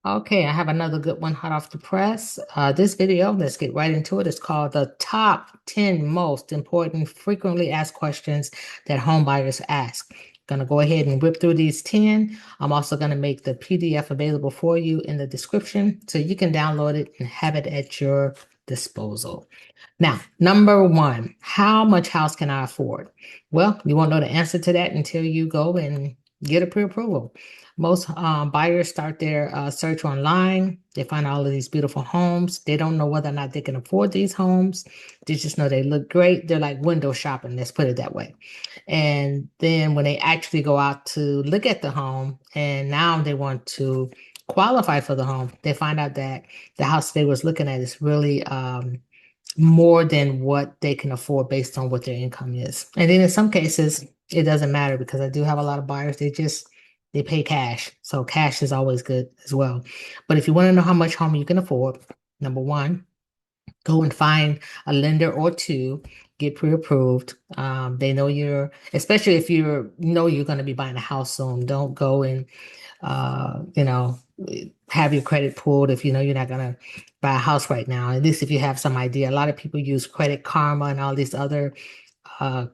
Okay, I have another good one hot off the press. This video, let's get right into it. It's called the top 10 most important frequently asked questions that home buyers ask. Gonna go ahead and whip through these 10. I'm also gonna make the PDF available for you in the description so you can download it and have it at your disposal. Now, number one, how much house can I afford? Well, you won't know the answer to that until you go and get a pre-approval. Most buyers start their search online. They find all of these beautiful homes. They don't know whether or not they can afford these homes. They just know they look great. They're like window shopping, let's put it that way. And then when they actually go out to look at the home and now they want to qualify for the home, they find out that the house they was looking at is really more than what they can afford based on what their income is. And then in some cases, it doesn't matter because I do have a lot of buyers, they pay cash. So cash is always good as well. But if you want to know how much home you can afford, number one, go and find a lender or two, get pre-approved. They know especially if you're going to be buying a house soon, don't go and uh, you know, have your credit pulled if you know you're not gonna buy a house right now. At least if you have some idea. A lot of people use Credit Karma and all these other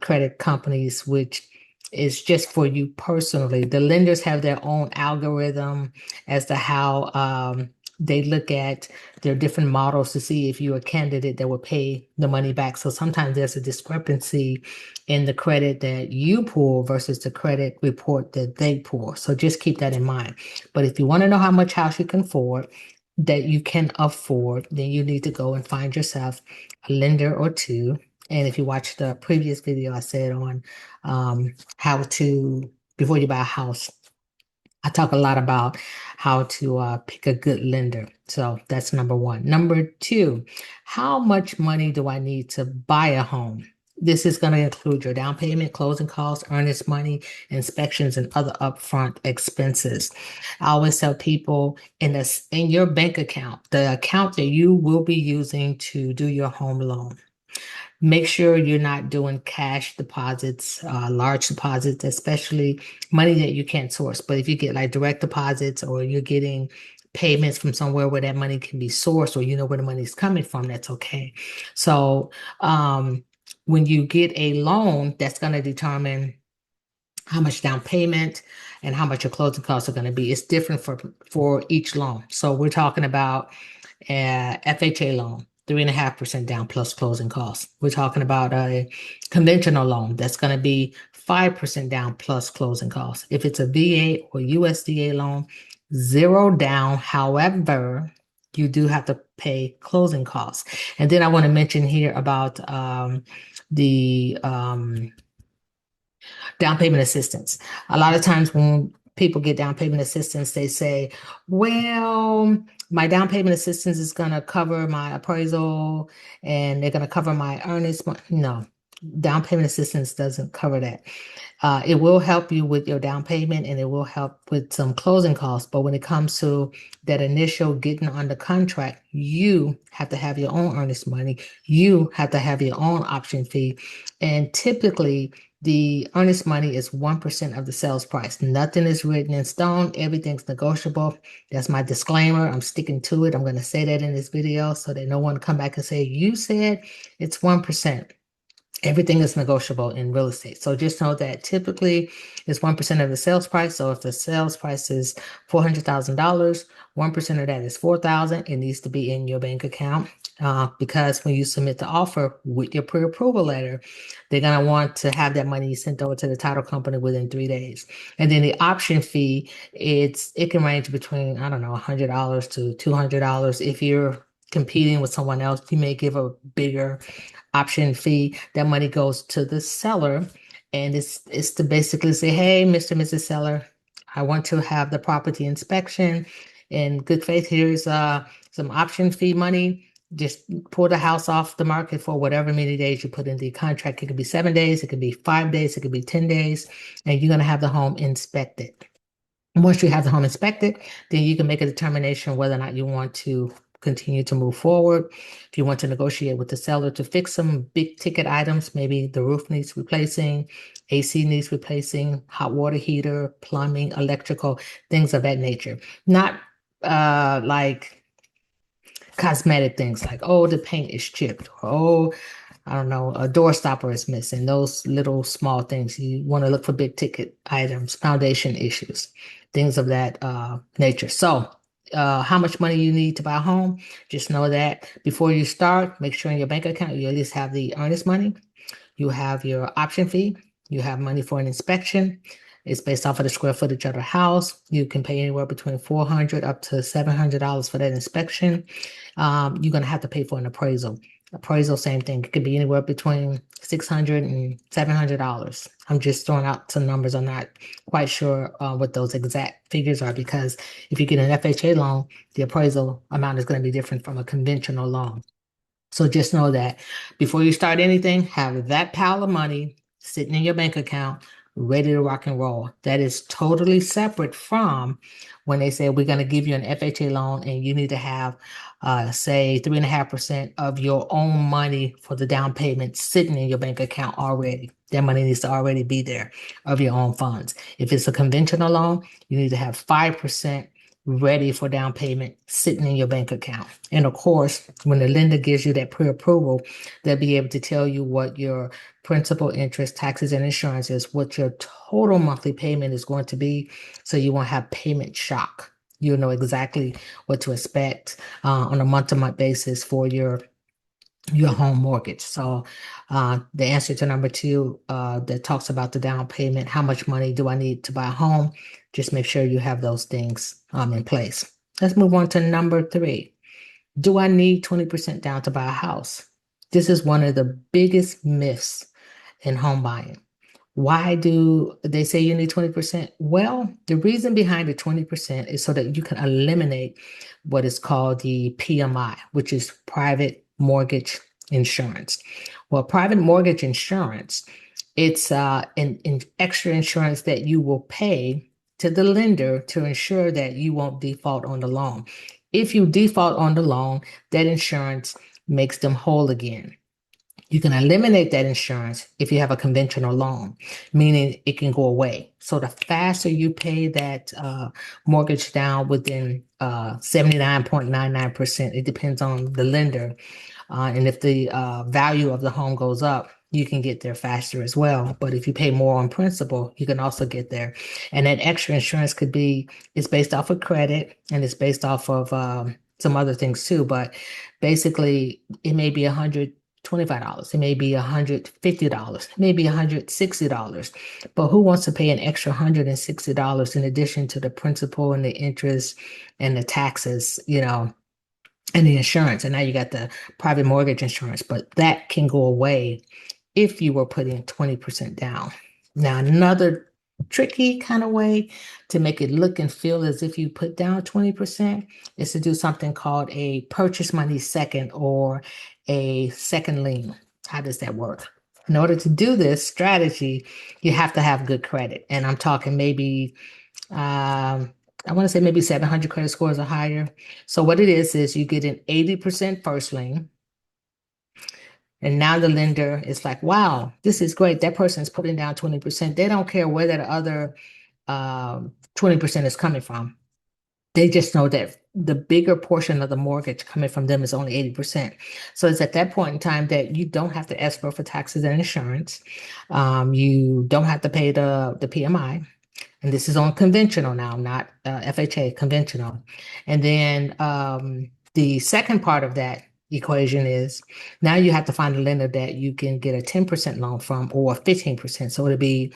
credit companies, which is just for you personally. The lenders have their own algorithm as to how they look at their different models to see if you're a candidate that will pay the money back. So sometimes there's a discrepancy in the credit that you pull versus the credit report that they pull. So just keep that in mind. But if you want to know how much house you can afford, then you need to go and find yourself a lender or two. And if you watch the previous video I said on how to, before you buy a house, I talk a lot about how to pick a good lender. So that's number one. Number two, how much money do I need to buy a home? This is going to include your down payment, closing costs, earnest money, inspections, and other upfront expenses. I always tell people in your bank account, the account that you will be using to do your home loan. Make sure you're not doing cash deposits, large deposits, especially money that you can't source. But if you get like direct deposits or you're getting payments from somewhere where that money can be sourced or you know where the money is coming from, that's okay. So when you get a loan, that's going to determine how much down payment and how much your closing costs are going to be. It's different for each loan. So we're talking about FHA loan, 3.5% down plus closing costs. We're talking about a conventional loan that's going to be 5% down plus closing costs. If it's a VA or USDA loan, zero down. However, you do have to pay closing costs. And then I want to mention here about the down payment assistance. A lot of times when people get down payment assistance, they say, well, my down payment assistance is going to cover my appraisal and they're going to cover my earnest. No, down payment assistance doesn't cover that. It will help you with your down payment and it will help with some closing costs. But when it comes to that initial getting under contract, you have to have your own earnest money. You have to have your own option fee. And typically, the earnest money is 1% of the sales price. Nothing is written in stone. Everything's negotiable. That's my disclaimer. I'm sticking to it. I'm going to say that in this video so that no one come back and say, you said it's 1%. Everything is negotiable in real estate. So just know that typically it's 1% of the sales price. So if the sales price is $400,000, 1% of that is 4,000. It needs to be in your bank account because when you submit the offer with your pre-approval letter, they're going to want to have that money sent over to the title company within 3 days. And then the option fee, it can range between, I don't know, $100 to $200. If you're competing with someone else, you may give a bigger option fee. That money goes to the seller, and it's to basically say, hey, Mr. and Mrs. Seller, I want to have the property inspection. In good faith, here's some option fee money. Just pull the house off the market for whatever many days you put in the contract. It could be 7 days, it could be 5 days, it could be 10 days, and you're going to have the home inspected. Once you have the home inspected, then you can make a determination whether or not you want to continue to move forward. If you want to negotiate with the seller to fix some big ticket items, maybe the roof needs replacing, AC needs replacing, hot water heater, plumbing, electrical, things of that nature. Not like cosmetic things like, oh, the paint is chipped, or oh, I don't know, a door stopper is missing. Those little small things. You want to look for big ticket items, foundation issues, things of that nature. So, how much money you need to buy a home? Just know that before you start, make sure in your bank account you at least have the earnest money. You have your option fee. You have money for an inspection. It's based off of the square footage of the house. You can pay anywhere between $400 up to $700 for that inspection. You're going to have to pay for an appraisal. Appraisal, same thing. It could be anywhere between $600 and $700. I'm just throwing out some numbers. I'm not quite sure what those exact figures are because if you get an FHA loan, the appraisal amount is going to be different from a conventional loan. So just know that before you start anything, have that pile of money sitting in your bank account, ready to rock and roll. That is totally separate from when they say we're going to give you an FHA loan and you need to have, say, 3.5% of your own money for the down payment sitting in your bank account already. That money needs to already be there of your own funds. If it's a conventional loan, you need to have 5% ready for down payment sitting in your bank account. And of course, when the lender gives you that pre-approval, they'll be able to tell you what your principal, interest, taxes, and insurance is, what your total monthly payment is going to be, so you won't have payment shock. You'll know exactly what to expect on a month-to-month basis for your home mortgage. So the answer to number two that talks about the down payment, how much money do I need to buy a home? Just make sure you have those things in place. Let's move on to number three. Do I need 20% down to buy a house? This is one of the biggest myths in home buying. Why do they say you need 20%? Well, the reason behind the 20% is so that you can eliminate what is called the PMI, which is private mortgage insurance. Well, private mortgage insurance, it's an extra insurance that you will pay to the lender to ensure that you won't default on the loan. If you default on the loan, that insurance makes them whole again. You can eliminate that insurance if you have a conventional loan, meaning it can go away. So the faster you pay that mortgage down within 79.99%, it depends on the lender. And if the value of the home goes up, you can get there faster as well. But if you pay more on principal, you can also get there. And that extra insurance it's based off of credit and it's based off of some other things too. But basically, it may be $125. It may be $150. It may be $160. But who wants to pay an extra $160 in addition to the principal and the interest and the taxes, and the insurance? And now you got the private mortgage insurance, but that can go away if you were putting 20% down. Now, another tricky kind of way to make it look and feel as if you put down 20% is to do something called a purchase money second or a second lien. How does that work? In order to do this strategy, you have to have good credit. And I'm talking maybe, I want to say maybe 700 credit scores or higher. So what it is you get an 80% first lien. And now the lender is like, wow, this is great. That person's putting down 20%. They don't care where that other 20% is coming from. They just know that the bigger portion of the mortgage coming from them is only 80%. So it's at that point in time that you don't have to escrow for taxes and insurance. You don't have to pay the PMI. And this is on conventional now, not FHA, conventional. And then the second part of that equation is now you have to find a lender that you can get a 10% loan from or 15%. So it'll be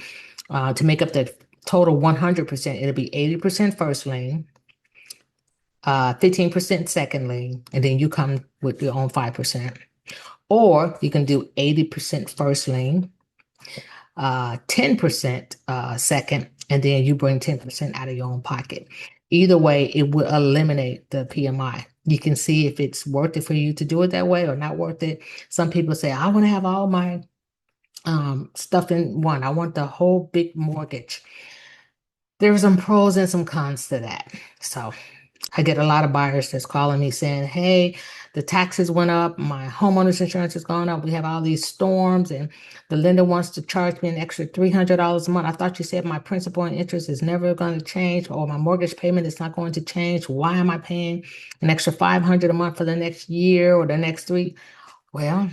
to make up the total 100%, it'll be 80% first lien, 15% second lien, and then you come with your own 5%. Or you can do 80% first lien, 10% second, and then you bring 10% out of your own pocket. Either way, it will eliminate the PMI. You can see if it's worth it for you to do it that way or not worth it. Some people say, I want to have all my stuff in one. I want the whole big mortgage. There's some pros and some cons to that. So I get a lot of buyers that's calling me saying, hey, the taxes went up, my homeowner's insurance has gone up. We have all these storms, and the lender wants to charge me an extra $300 a month. I thought you said my principal and interest is never going to change, or my mortgage payment is not going to change. Why am I paying an extra 500 a month for the next year or the next three? Well,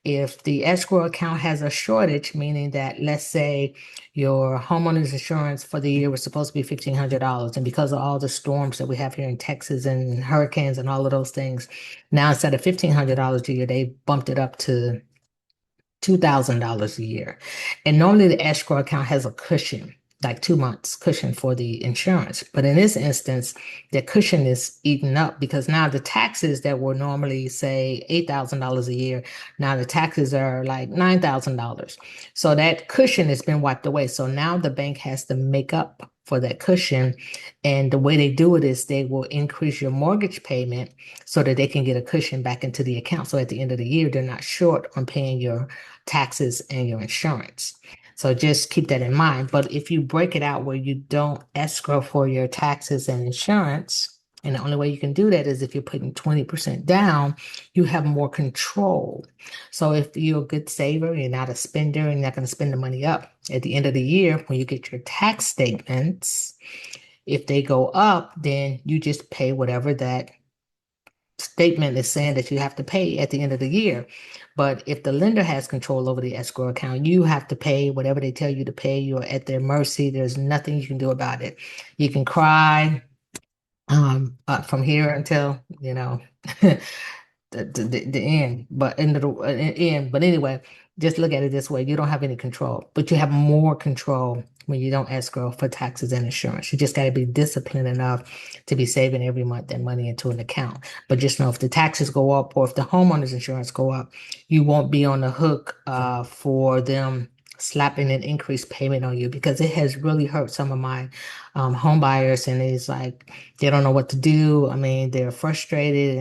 if the escrow account has a shortage, meaning that, let's say your homeowner's insurance for the year was supposed to be $1,500, and because of all the storms that we have here in Texas and hurricanes and all of those things, now instead of $1,500 a year, they bumped it up to $2,000 a year. And normally the escrow account has a cushion, like 2 months cushion for the insurance. But in this instance, the cushion is eaten up because now the taxes that were normally, say, $8,000 a year, now the taxes are like $9,000. So that cushion has been wiped away. So now the bank has to make up for that cushion. And the way they do it is they will increase your mortgage payment so that they can get a cushion back into the account. So at the end of the year, they're not short on paying your taxes and your insurance. So just keep that in mind. But if you break it out where you don't escrow for your taxes and insurance, and the only way you can do that is if you're putting 20% down, you have more control. So if you're a good saver, you're not a spender, and you're not going to spend the money up at the end of the year, when you get your tax statements, if they go up, then you just pay whatever that statement is saying that you have to pay at the end of the year. But if the lender has control over the escrow account, you have to pay whatever they tell you to pay. You're at their mercy. There's nothing you can do about it. You can cry from here until, the end, but in the end. But anyway, just look at it this way. You don't have any control, but you have more control when you don't escrow for taxes and insurance. You just got to be disciplined enough to be saving every month that money into an account. But just know if the taxes go up or if the homeowner's insurance go up, you won't be on the hook for them slapping an increased payment on you, because it has really hurt some of my home buyers, and it's like they don't know what to do. I mean, they're frustrated,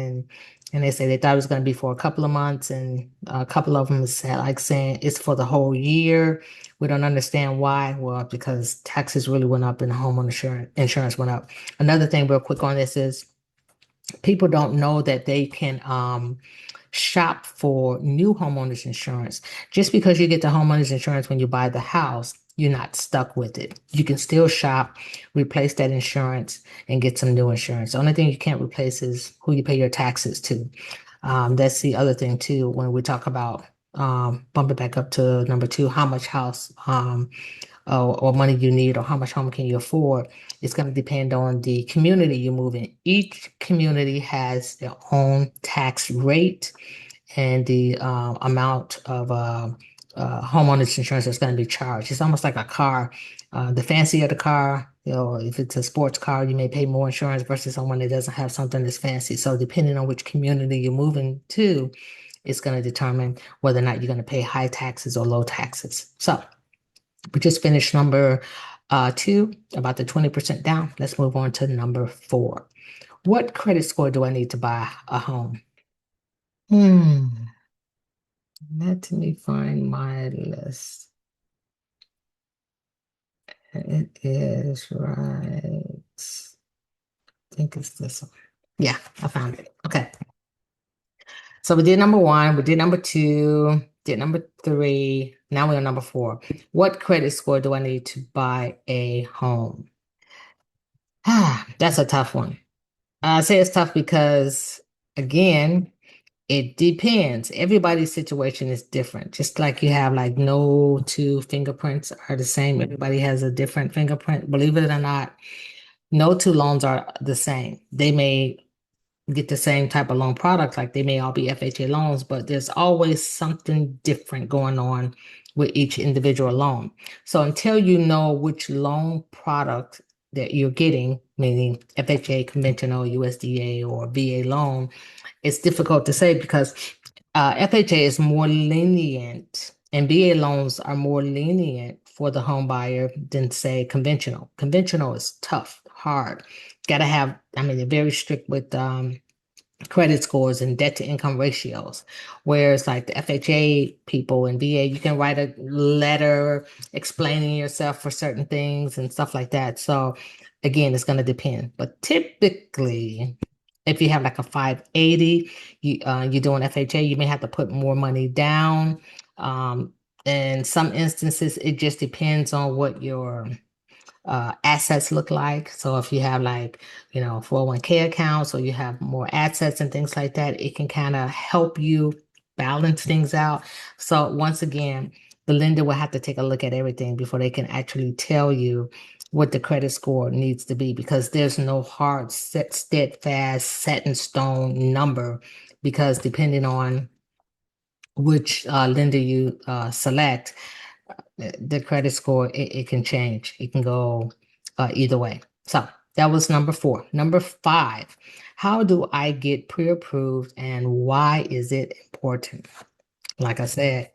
and they say they thought it was going to be for a couple of months, and a couple of them said, like, saying it's for the whole year. We don't understand why. Well, because taxes really went up and home insurance went up. Another thing, real quick on this, is people don't know that they can shop for new homeowners insurance. Just because you get the homeowners insurance when you buy the house, you're not stuck with it. You can still shop, replace that insurance, and get some new insurance. The only thing you can't replace is who you pay your taxes to. That's the other thing too, when we talk about bump it back up to number two, how much house or money you need, or how much home can you afford. It's going to depend on the community you move in. Each community has their own tax rate and the amount of homeowners insurance that's going to be charged. It's almost like a car. The fancier the car, if it's a sports car, you may pay more insurance versus someone that doesn't have something that's fancy. So depending on which community you're moving to, it's going to determine whether or not you're going to pay high taxes or low taxes. So we just finished number two, about the 20% down. Let's move on to number four. What credit score do I need to buy a home? Let me find my list. It is right. I think it's this one. Yeah, I found it. Okay. So we did number one, we did number two, did number three. Now we're on number four. What credit score do I need to buy a home? That's a tough one. I say it's tough because, again, it depends. Everybody's situation is different. Just like you have like no two fingerprints are the same. Everybody has a different fingerprint. Believe it or not, no two loans are the same. They may get the same type of loan product, like they may all be FHA loans, but there's always something different going on with each individual loan. So until you know which loan product that you're getting, meaning FHA, conventional, USDA, or VA loan, it's difficult to say because FHA is more lenient and VA loans are more lenient for the home buyer than, say, conventional. Conventional is tough, hard. Got to have, I mean, they're very strict with credit scores and debt to income ratios. Whereas like the FHA people and VA, you can write a letter explaining yourself for certain things and stuff like that. So again, it's going to depend. But typically, If you have like a 580, you're doing FHA, you may have to put more money down. Um, in some instances, it just depends on what your assets look like. So if you have like, 401k accounts or you have more assets and things like that, it can kind of help you balance things out. So once again, the lender will have to take a look at everything before they can actually tell you what the credit score needs to be, because there's no hard, steadfast, set in stone number, because depending on which lender you select, the credit score, it can change. It can go either way. So that was number 4. Number 5, how do I get pre-approved and why is it important? Like I said,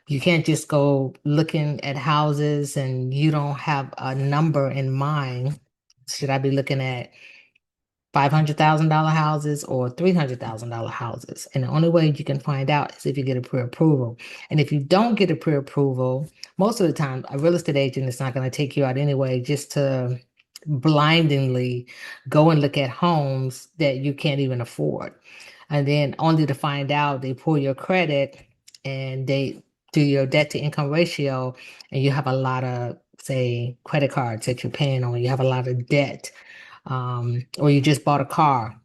you can't just go looking at houses and you don't have a number in mind. Should I be looking at $500,000 houses or $300,000 houses? And the only way you can find out is if you get a pre-approval. And if you don't get a pre-approval, most of the time, a real estate agent is not going to take you out anyway, just to blindingly go and look at homes that you can't even afford. And then only to find out they pull your credit and they do your debt to income ratio, and you have a lot of, say, credit cards that you're paying on, you have a lot of debt, or you just bought a car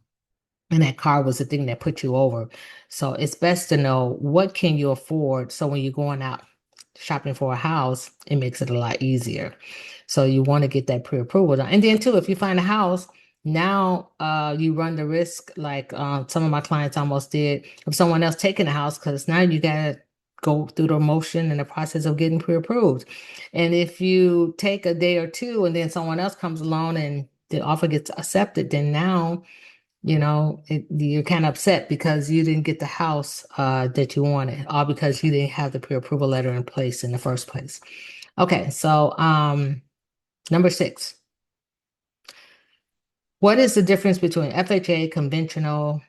and that car was the thing that put you over. So it's best to know what can you afford. So when you're going out shopping for a house, it makes it a lot easier. So you want to get that pre-approval done. And then too, if you find a house, now you run the risk, like some of my clients almost did, of someone else taking the house, because now you got to go through the motion and the process of getting pre-approved. And if you take a day or two and then someone else comes along and the offer gets accepted, then now, you're kind of upset because you didn't get the house that you wanted, all because you didn't have the pre-approval letter in place in the first place. Okay, so number 6. What is the difference between FHA, conventional,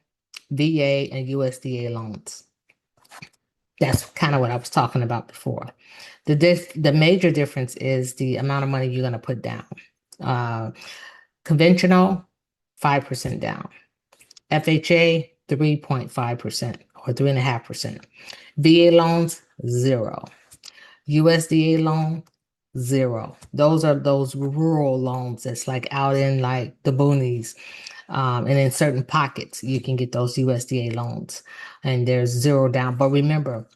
VA, and USDA loans? That's kind of what I was talking about before. The major difference is the amount of money you're going to put down. Conventional, 5% down. FHA, 3.5% or 3.5%. VA loans, 0. USDA loan, 0. Those are those rural loans that's like out in like the boonies. And in certain pockets, you can get those USDA loans and there's 0 down. But remember,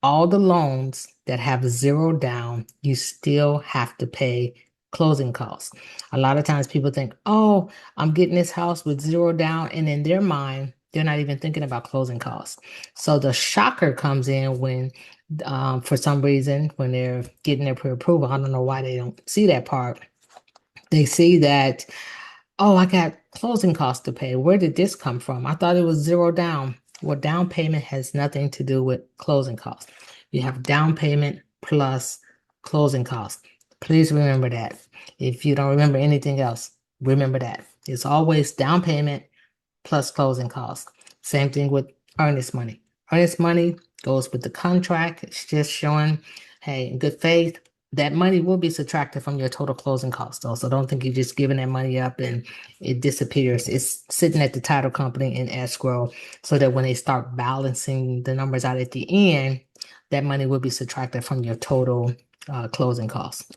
all the loans that have 0 down, you still have to pay closing costs. A lot of times people think, oh, I'm getting this house with 0 down. And in their mind, they're not even thinking about closing costs. So the shocker comes in when, for some reason, when they're getting their pre-approval, I don't know why they don't see that part. They see that, oh, I got closing costs to pay. Where did this come from? I thought it was 0 down. Well, down payment has nothing to do with closing costs. You have down payment plus closing costs. Please remember that. If you don't remember anything else, remember that. It's always down payment plus closing costs. Same thing with earnest money. Earnest money goes with the contract. It's just showing, hey, in good faith, that money will be subtracted from your total closing costs, though. So don't think you're just giving that money up and it disappears. It's sitting at the title company in escrow so that when they start balancing the numbers out at the end, that money will be subtracted from your total closing costs.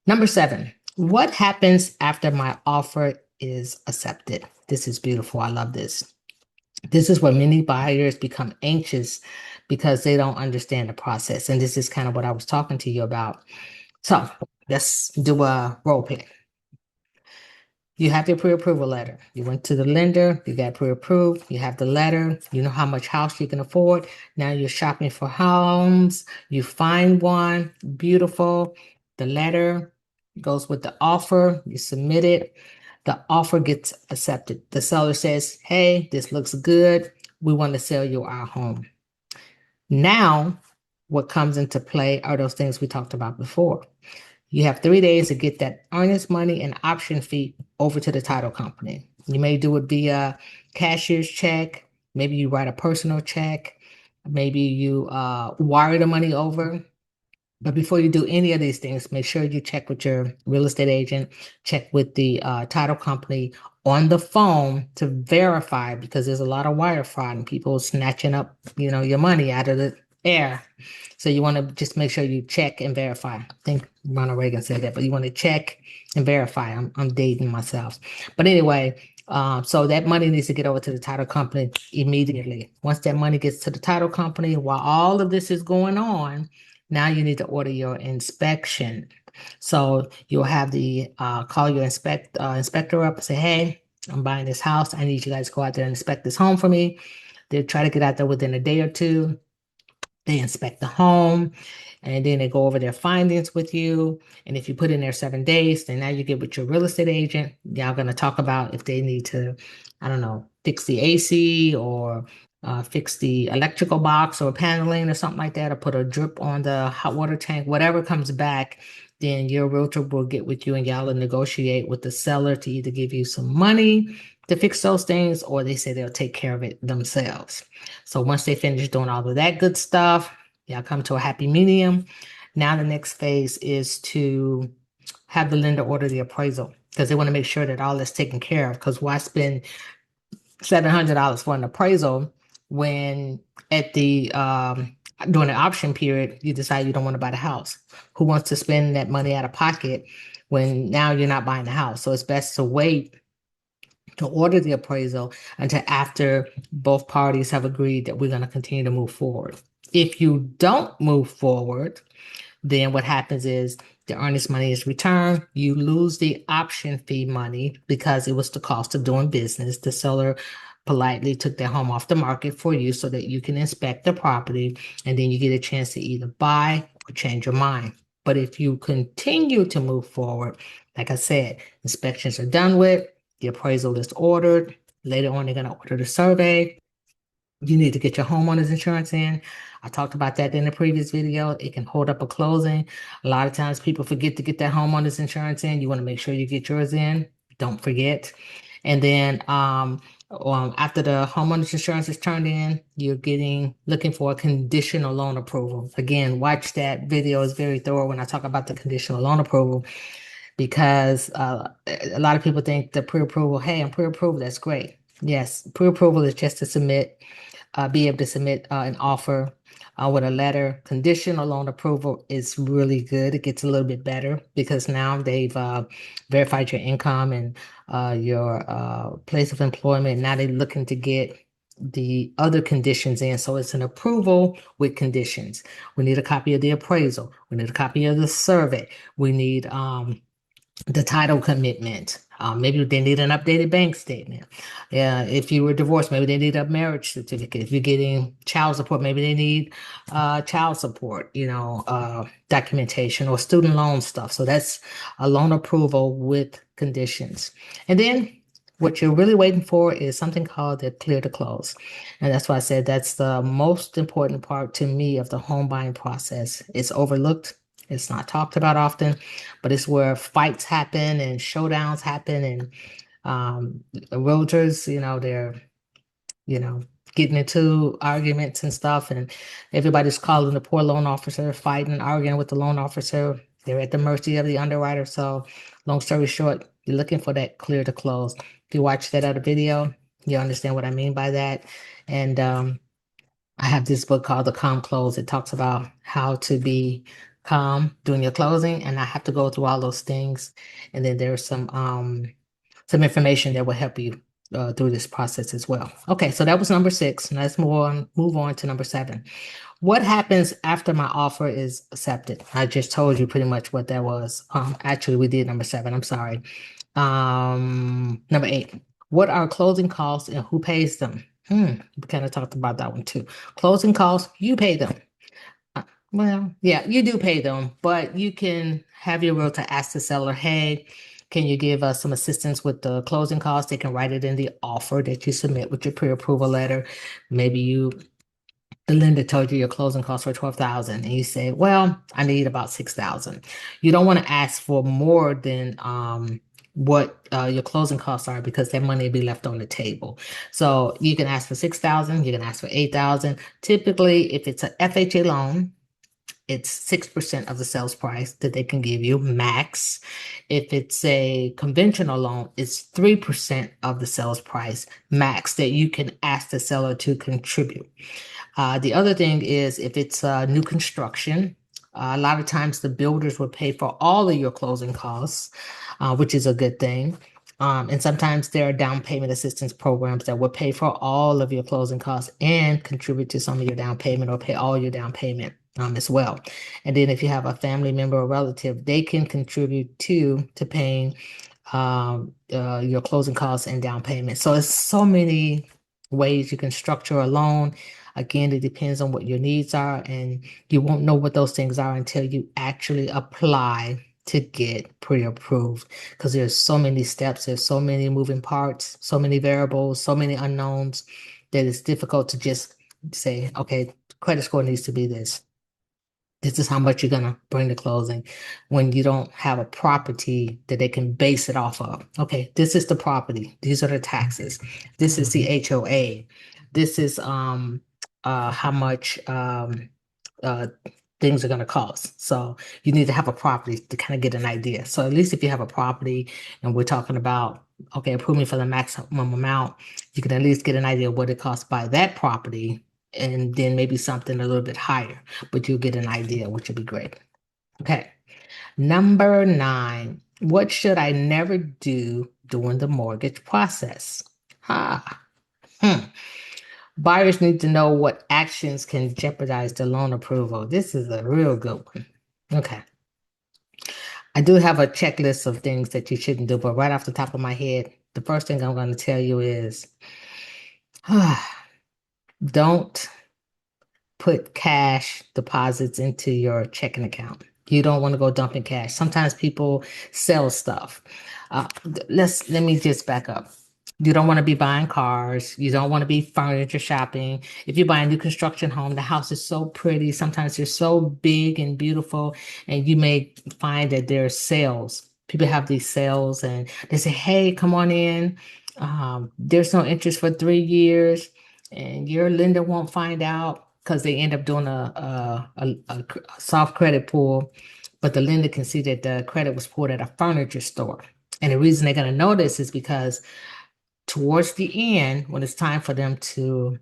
Number 7, what happens after my offer is accepted? This is beautiful. I love this. This is where many buyers become anxious because they don't understand the process. And this is kind of what I was talking to you about. So let's do a role play. You have your pre-approval letter. You went to the lender, you got pre-approved, you have the letter, you know how much house you can afford. Now you're shopping for homes, you find one, beautiful. The letter goes with the offer, you submit it. The offer gets accepted. The seller says, hey, this looks good. We want to sell you our home. Now, what comes into play are those things we talked about before. You have 3 days to get that earnest money and option fee over to the title company. You may do it via cashier's check. Maybe you write a personal check. Maybe you wire the money over. But before you do any of these things, make sure you check with your real estate agent, check with the title company on the phone to verify, because there's a lot of wire fraud and people snatching up, your money out of the air. So you want to just make sure you check and verify. I think Ronald Reagan said that, but you want to check and verify. I'm dating myself. But anyway, so that money needs to get over to the title company immediately. Once that money gets to the title company, while all of this is going on, now you need to order your inspection. So you'll have the call your inspector up and say, hey, I'm buying this house. I need you guys to go out there and inspect this home for me. They'll try to get out there within a day or two. They inspect the home and then they go over their findings with you. And if you put in there 7 days, then now you get with your real estate agent. Y'all going to talk about if they need to, I don't know, fix the AC or fix the electrical box or paneling or something like that, or put a drip on the hot water tank, whatever comes back. Then your realtor will get with you and y'all will negotiate with the seller to either give you some money to fix those things, or they say they'll take care of it themselves. So once they finish doing all of that good stuff, y'all come to a happy medium. Now the next phase is to have the lender order the appraisal, because they want to make sure that all that's taken care of. Because why spend $700 for an appraisal when at the during the option period you decide you don't want to buy the house? Who wants to spend that money out of pocket when now you're not buying the house? So it's best to wait to order the appraisal until after both parties have agreed that we're going to continue to move forward. If you don't move forward, then what happens is the earnest money is returned. You lose the option fee money because it was the cost of doing business. The seller politely took their home off the market for you so that you can inspect the property, and then you get a chance to either buy or change your mind. But if you continue to move forward, like I said, inspections are done with, the appraisal is ordered. Later on, they're going to order the survey. You need to get your homeowner's insurance in. I talked about that in the previous video. It can hold up a closing. A lot of times people forget to get that homeowner's insurance in. You want to make sure you get yours in. Don't forget. And then after the homeowner's insurance is turned in, you're looking for a conditional loan approval. Again, watch that video. It's very thorough when I talk about the conditional loan approval, because a lot of people think the pre-approval, hey, I'm pre-approved, that's great. Yes, pre-approval is just to be able to submit an offer with a letter. Conditional loan approval is really good. It gets a little bit better because now they've verified your income and your place of employment. Now they're looking to get the other conditions in. So it's an approval with conditions. We need a copy of the appraisal. We need a copy of the survey. We need the title commitment. Maybe they need an updated bank statement. If you were divorced, maybe they need a marriage certificate. If you're getting child support, maybe they need child support, documentation or student loan stuff. So that's a loan approval with conditions. And then what you're really waiting for is something called the clear to close. And that's why I said that's the most important part to me of the home buying process. It's overlooked. It's not talked about often, but it's where fights happen and showdowns happen, and realtors, they're, getting into arguments and stuff, and everybody's calling the poor loan officer, fighting and arguing with the loan officer. They're at the mercy of the underwriter. So long story short, you're looking for that clear to close. If you watch that other video, you understand what I mean by that. And I have this book called The Calm Close. It talks about how to be calm during your closing, and I have to go through all those things. And then there's some information that will help you through this process as well. Okay, so that was number 6. Let's move on to number 7. What happens after my offer is accepted? I just told you pretty much what that was. Actually, we did number 7. I'm sorry. Number 8. What are closing costs and who pays them? We kind of talked about that one too. Closing costs, you pay them. Well, yeah, you do pay them, but you can have your realtor ask the seller, hey, can you give us some assistance with the closing costs? They can write it in the offer that you submit with your pre-approval letter. Maybe the lender told you your closing costs were $12,000 and you say, well, I need about $6,000. You don't want to ask for more than what your closing costs are, because that money will be left on the table. So you can ask for $6,000, you can ask for $8,000. Typically, if it's an FHA loan, it's 6% of the sales price that they can give you max. If it's a conventional loan, it's 3% of the sales price max that you can ask the seller to contribute. The other thing is if it's new construction, a lot of times the builders will pay for all of your closing costs, which is a good thing. And sometimes there are down payment assistance programs that will pay for all of your closing costs and contribute to some of your down payment or pay all your down payment as well. And then if you have a family member or relative, they can contribute to paying your closing costs and down payment. So it's so many ways you can structure a loan. Again, it depends on what your needs are, and you won't know what those things are until you actually apply to get pre-approved because there's so many steps, there's so many moving parts, so many variables, so many unknowns that it's difficult to just say, okay, credit score needs to be this. This is how much you're gonna bring to closing when you don't have a property that they can base it off of. Okay, this is the property. These are the taxes. This is the HOA. This is how much uh things are gonna cost. So you need to have a property to kind of get an idea. So at least if you have a property and we're talking about okay, approve me for the maximum amount, you can at least get an idea of what it costs by that property and then maybe something a little bit higher, but you'll get an idea, which would be great. Okay. Number 9, what should I never do during the mortgage process? Ah, hmm. Buyers need to know what actions can jeopardize the loan approval. This is a real good one. Okay. I do have a checklist of things that you shouldn't do, but right off the top of my head, the first thing I'm going to tell you is don't put cash deposits into your checking account. You don't want to go dumping cash. Sometimes people sell stuff. Let me just back up. You don't want to be buying cars. You don't want to be furniture shopping. If you buy a new construction home, the house is so pretty. Sometimes they're so big and beautiful, and you may find that there are sales. People have these sales, and they say, "Hey, come on in. There's no interest for 3 years." And your lender won't find out because they end up doing a soft credit pull, but the lender can see that the credit was pulled at a furniture store. And the reason they're going to know this is because towards the end, when it's time for them to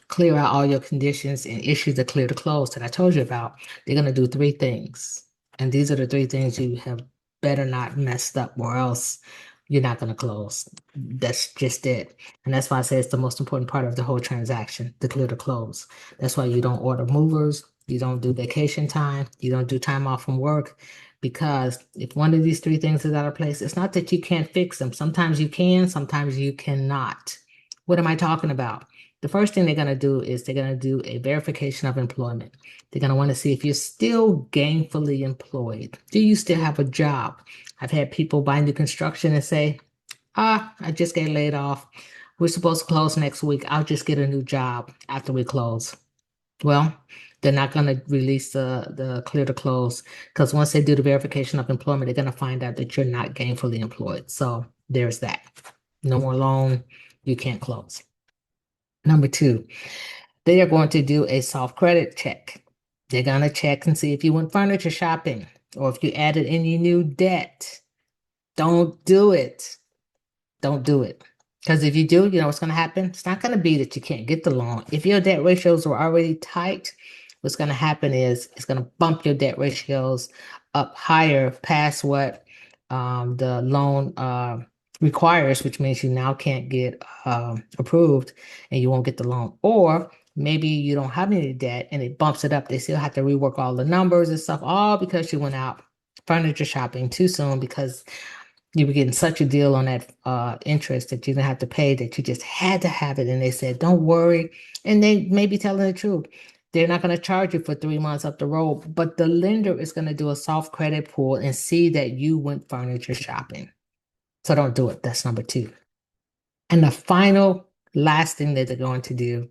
clear out all your conditions and issue the clear to close that I told you about, they're going to do 3 things. And these are the 3 things you have better not messed up or else you're not going to close. That's just it. And that's why I say it's the most important part of the whole transaction, the clear to close. That's why you don't order movers, you don't do vacation time, you don't do time off from work. Because if one of these 3 things is out of place, it's not that you can't fix them. Sometimes you can, sometimes you cannot. What am I talking about? The first thing they're going to do is they're going to do a verification of employment. They're going to want to see if you're still gainfully employed. Do you still have a job? I've had people buy new construction and say, I just get laid off. We're supposed to close next week. I'll just get a new job after we close. Well, they're not going to release the clear to close because once they do the verification of employment, they're going to find out that you're not gainfully employed. So there's that. No more loan. You can't close. Number 2, they are going to do a soft credit check. They're going to check and see if you went furniture shopping or if you added any new debt. Don't do it. Don't do it. Because if you do, you know what's going to happen? It's not going to be that you can't get the loan. If your debt ratios were already tight, what's going to happen is it's going to bump your debt ratios up higher past what the loan requires, which means you now can't get approved and you won't get the loan. Or maybe you don't have any debt and it bumps it up. They still have to rework all the numbers and stuff, all because you went out furniture shopping too soon because you were getting such a deal on that interest that you didn't have to pay that you just had to have it. And they said, don't worry. And they may be telling the truth. They're not going to charge you for 3 months up the road, but the lender is going to do a soft credit pull and see that you went furniture shopping. So don't do it. That's number 2. And the final last thing that they're going to do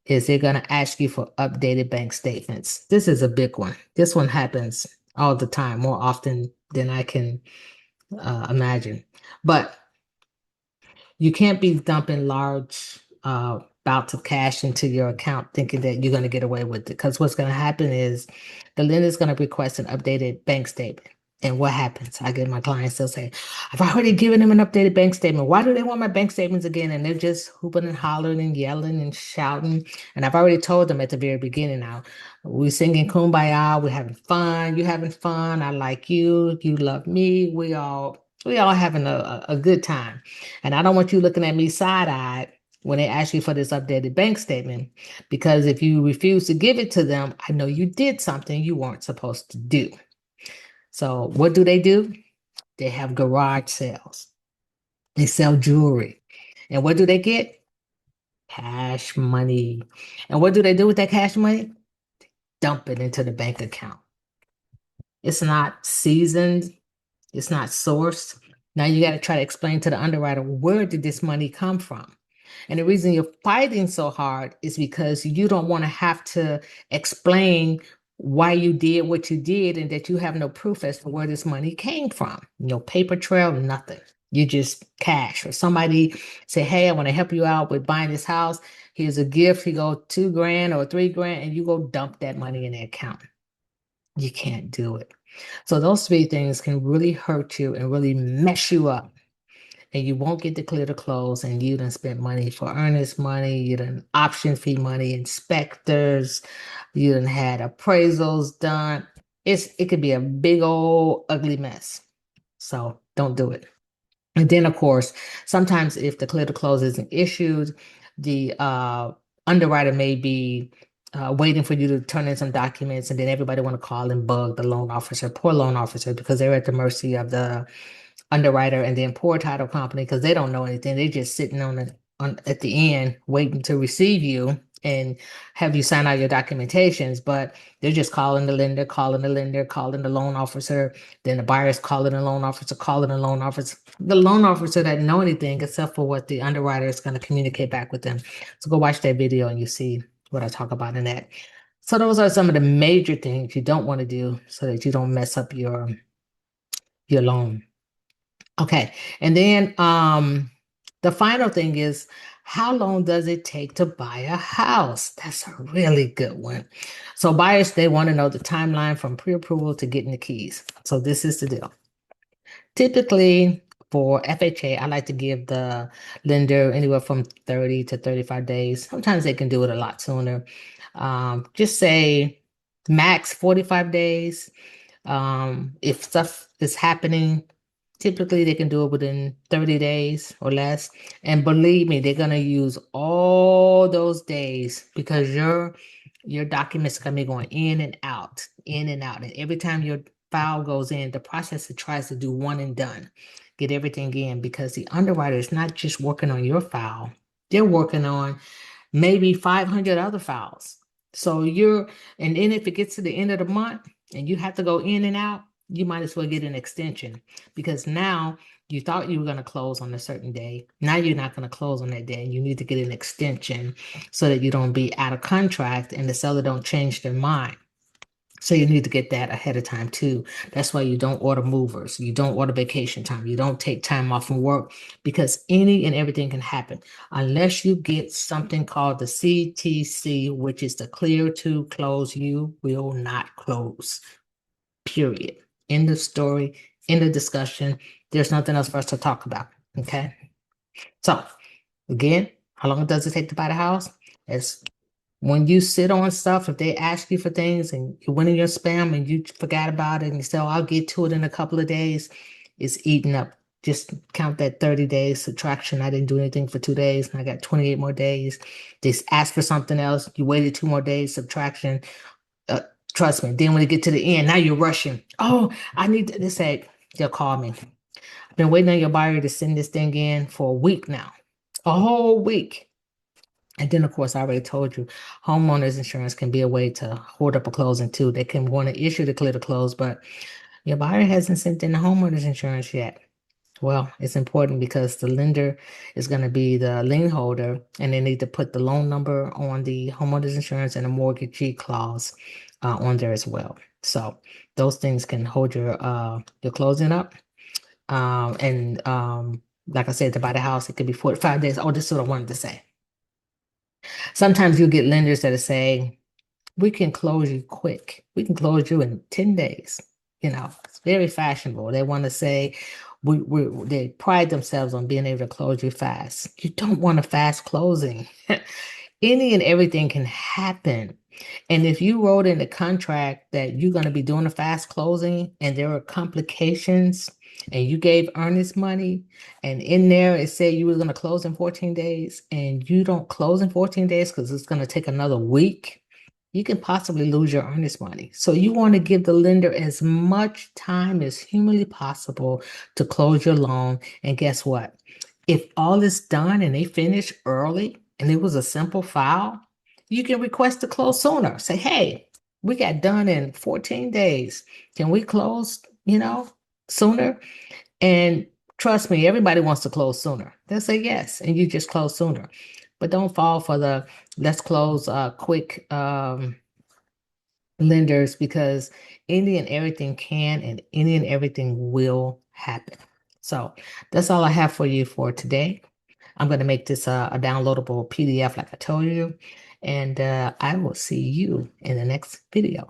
is they're going to ask you for updated bank statements. This is a big one. This one happens all the time, more often than I can imagine. But you can't be dumping large about to cash into your account thinking that you're going to get away with it. Because what's going to happen is the lender is going to request an updated bank statement. And what happens? I get my clients, they'll say, I've already given them an updated bank statement. Why do they want my bank statements again? And they're just hooping and hollering and yelling and shouting. And I've already told them at the very beginning now, we're singing Kumbaya, we're having fun, you having fun, I like you love me, we all having a good time. And I don't want you looking at me side-eyed when they ask you for this updated bank statement, because if you refuse to give it to them, I know you did something you weren't supposed to do. So what do? They have garage sales. They sell jewelry. And what do they get? Cash money. And what do they do with that cash money? Dump it into the bank account. It's not seasoned. It's not sourced. Now you got to try to explain to the underwriter, where did this money come from? And the reason you're fighting so hard is because you don't want to have to explain why you did what you did and that you have no proof as to where this money came from. No paper trail, nothing. You just cash. Or somebody say, hey, I want to help you out with buying this house. Here's a gift. You go $2,000 or $3,000 and you go dump that money in the account. You can't do it. So those three things can really hurt you and really mess you up. And you won't get to clear the close, and you done spent money for earnest money, you done option fee money, inspectors, you done had appraisals done. It could be a big old ugly mess. So don't do it. And then, of course, sometimes if the clear to close isn't issued, the underwriter may be waiting for you to turn in some documents, and then everybody want to call and bug the loan officer, poor loan officer, because they're at the mercy of the underwriter and then poor title company because they don't know anything. They're just sitting on at the end waiting to receive you and have you sign out your documentations, but they're just calling the lender, calling the lender, calling the loan officer. Then the buyer's calling the loan officer, calling the loan officer. The loan officer doesn't know anything except for what the underwriter is going to communicate back with them. So go watch that video and you see what I talk about in that. So those are some of the major things you don't want to do so that you don't mess up your loan. Okay. And then the final thing is, how long does it take to buy a house? That's a really good one. So buyers, they want to know the timeline from pre-approval to getting the keys. So this is the deal. Typically for FHA, I like to give the lender anywhere from 30 to 35 days. Sometimes they can do it a lot sooner. Just say max 45 days. If stuff is happening, typically they can do it within 30 days or less. And believe me, they're gonna use all those days because your documents are gonna be going in and out, in and out. And every time your file goes in, the processor tries to do one and done, get everything in, because the underwriter is not just working on your file, they're working on maybe 500 other files. So and then if it gets to the end of the month and you have to go in and out, you might as well get an extension, because now you thought you were going to close on a certain day. Now you're not going to close on that day, and you need to get an extension so that you don't be out of contract and the seller don't change their mind. So you need to get that ahead of time too. That's why you don't order movers. You don't order vacation time. You don't take time off from work, because any and everything can happen unless you get something called the CTC, which is the clear to close. You will not close. Period. End of story. End of discussion. There's nothing else for us to talk about. Okay. So again, how long does it take to buy the house? It's when you sit on stuff, if they ask you for things and you went in your spam and you forgot about it and you say, oh, I'll get to it in a couple of days, it's eating up. Just count that 30 days subtraction. I didn't do anything for 2 days and I got 28 more days. They ask for something else. You waited 2 more days, subtraction. Trust me. Then when you get to the end, now you're rushing. Oh, I need to, they say, they'll call me. I've been waiting on your buyer to send this thing in for a week now, a whole week. And then, of course, I already told you, homeowners insurance can be a way to hold up a closing too. They can want to issue to clear the close, but your buyer hasn't sent in the homeowners insurance yet. Well, it's important because the lender is going to be the lien holder, and they need to put the loan number on the homeowners insurance and a mortgagee clause on there as well. So those things can hold your closing up. And like I said, to buy the house, it could be 45 days. Oh, this is what I wanted to say. Sometimes you'll get lenders that are saying, we can close you quick. We can close you in 10 days. It's very fashionable. They want to say they pride themselves on being able to close you fast. You don't want a fast closing. Any and everything can happen. And if you wrote in the contract that you're going to be doing a fast closing and there are complications and you gave earnest money and in there it said you were going to close in 14 days and you don't close in 14 days because it's going to take another week, you can possibly lose your earnest money. So you want to give the lender as much time as humanly possible to close your loan. And guess what? If all is done and they finish early and it was a simple file, you can request to close sooner. Say, hey, we got done in 14 days. Can we close, sooner? And trust me, everybody wants to close sooner. They'll say yes, and you just close sooner. But don't fall for the let's close quick lenders, because any and everything can and any and everything will happen. So that's all I have for you for today. I'm going to make this a downloadable PDF like I told you, and I will see you in the next video.